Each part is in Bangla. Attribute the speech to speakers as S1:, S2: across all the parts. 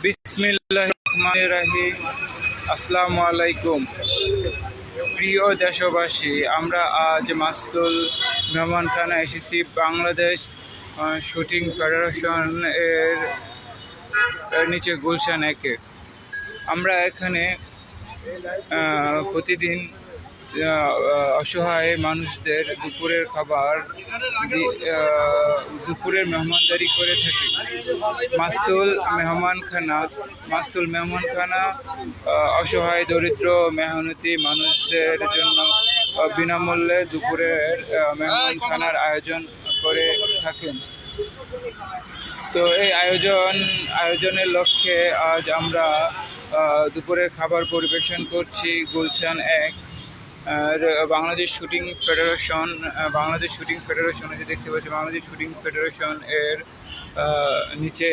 S1: বিসমিল্লাহির রহমানির রহিম। আসসালামু আলাইকুম প্রিয় দেশবাসী, আমরা আজ মাস্তুল মেহমানখানা এসেছি বাংলাদেশ শুটিং ফেডারেশন এর নিচে গুলশান একে। আমরা এখানে প্রতিদিন অসহায় মানুষদের দুপুরের খাবার দুপুরের মেহমানদারি করে থাকি। মাস্তুল মেহমানখানা অসহায় দরিদ্র মেহনতি মানুষদের জন্য বিনামূল্যে দুপুরের মেহমানখানার আয়োজন করে থাকেন। তো এই আয়োজনের লক্ষ্যে আজ আমরা দুপুরের খাবার পরিবেশন করছি গুলশান এক বাংলাদেশ শুটিং ফেডারেশন দেখতে পাচ্ছি বাংলাদেশ শুটিং ফেডারেশন এর নিচে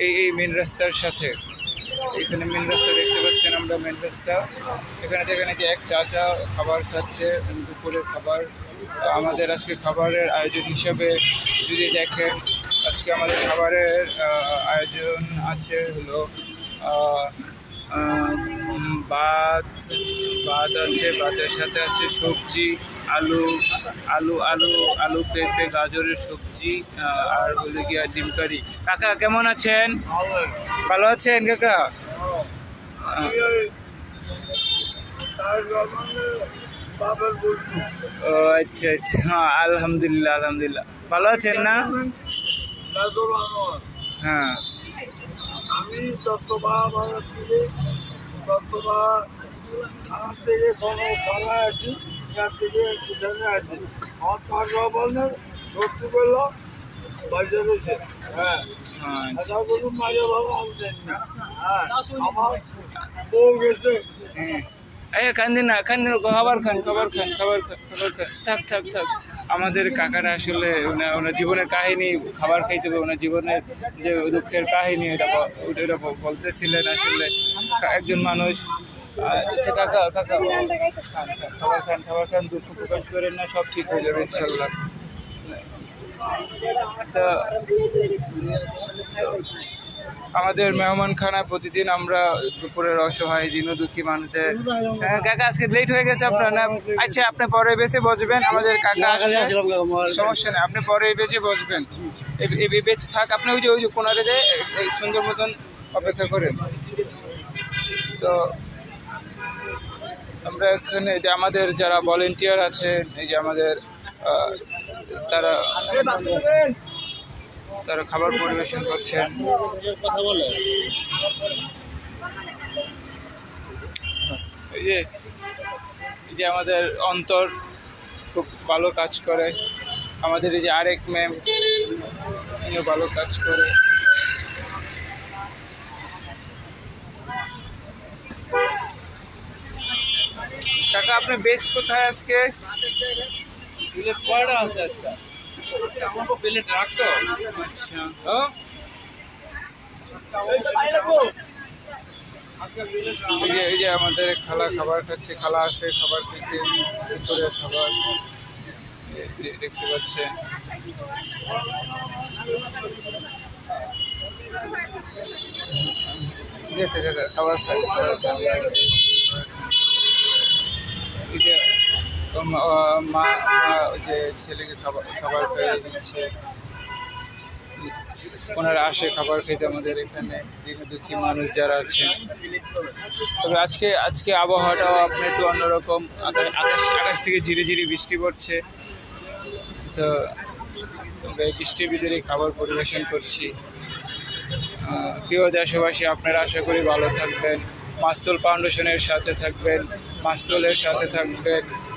S1: এই মেন রাস্তার সাথে এখানে মেন রাস্তা দেখতে পাচ্ছেন আমরা মেন রাস্তা এখানে যে এক চাচা খাবার খাচ্ছে দুপুরের খাবার। আমাদের আজকে খাবারের আয়োজন হিসাবে যদি দেখেন, আজকে আমাদের খাবারের আয়োজন আছে হলো ভাত আছে, ভাতের সাথে আছে সবজি, আলু পেঁপে গাজরের সবজি আর হলো গিয়া ডিম কারি। কাকা কেমন আছেন? ভালো আছেন কাকা? ও আচ্ছা আচ্ছা, হ্যাঁ আলহামদুলিল্লাহ ভালো আছেন না? হ্যাঁ,
S2: আমি থেকে আছি, থেকে এখানে আছি। আমার তার সত্যি করলাম বাজে রয়েছে। হ্যাঁ, মাঝে ভালো আমি জানি না। হ্যাঁ, আমার বউ গেছে।
S1: কান্দিন না, খাবার খান। থাক। আমাদের কাকারা আসলে ওনার জীবনের কাহিনী, খাবার খাইতে হবে, ওনার জীবনের যে দুঃখের কাহিনী ওটা বলতেছিলেন। আসলে একজন মানুষ। আচ্ছা কাকা খাবার খান, দুঃখ প্রকাশ করেন না, সব ঠিক হয়ে যাবে ইনশাল্লাহ। তো আমাদের মেহমানখানায় প্রতিদিন আমরা দুপুরের অসহায় দিনদুঃখী মানুষদের। কাকা আজকে লেট হয়ে গেছে আপনার না? আচ্ছা, আপনি পরে বেঁচে বসবেন, আমাদের কাকা সমস্যা নেই, আপনি পরে বেঁচে বসবেন, বেঁচে থাক। আপনি ওই যে কোনারে এই সুন্দর মতন অপেক্ষা করেন। তো আমরা এখানে যে আমাদের যারা ভলেন্টিয়ার আছে, এই যে আমাদের তারা খাবার পরিবেশন করছেন। এই যে আমাদের অন্তর খুব ভালো কাজ করে, আমাদের এই যে আরেক ম্যাম ভালো কাজ করে। কাকা আপনি বেচ কোথায় আজকে?
S2: কয়টা আছে আজকে? আমাকে প্লেট রাখছো?
S1: আচ্ছা, এই যে আমাদের খালা খাবার খাচ্ছে, খালা আসে খাবার খেতে, দুপুরের খাবার দেখতে পাচ্ছেন। ঠিক আছে কাকা, খাবার খাই। মা যে ছেলেকে খাবার খাইয়ে দিচ্ছে, ওনারা আসে খাবার খেতে আমাদের এখানে দুঃখী মানুষ যারা আছেন। তবে আজকে আবহাওয়াটাও আপনার একটু অন্যরকম, আকাশ থেকে ঝিরিঝিরি বৃষ্টি পড়ছে। তো আমরা এই বৃষ্টির ভিতরে খাবার পরিবেশন করছি। প্রিয় দেশবাসী, আপনারা আশা করি ভালো থাকবেন, মাস্তুল ফাউন্ডেশনের সাথে থাকবেন,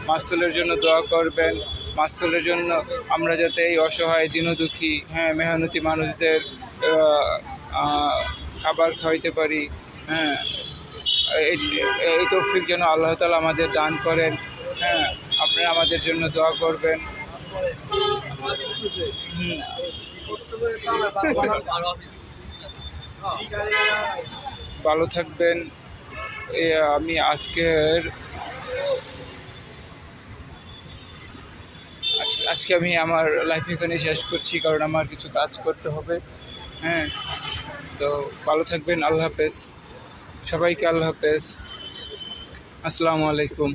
S1: মাস্তুলের জন্য দোয়া করবেন, মাস্তুলের জন্য আমরা যাতে এই অসহায় দিনদুঃখী মেহনতি মানুষদের খাবার খাওয়াইতে পারি। হ্যাঁ, এই তৌফিক যেন আল্লাহ তাআলা আমাদের দান করেন। হ্যাঁ, আপনারা আমাদের জন্য দোয়া করবেন। ভালো থাকবেন। আমি আজকে আমি আমার লাইফ এখানে শেষ করছি, কারণ আমার কিছু কাজ করতে হবে। হ্যাঁ, তো ভালো থাকবেন, আল্লাহ হাফেজ সবাইকে, আল্লাহ হাফেজ, আসসালামু আলাইকুম।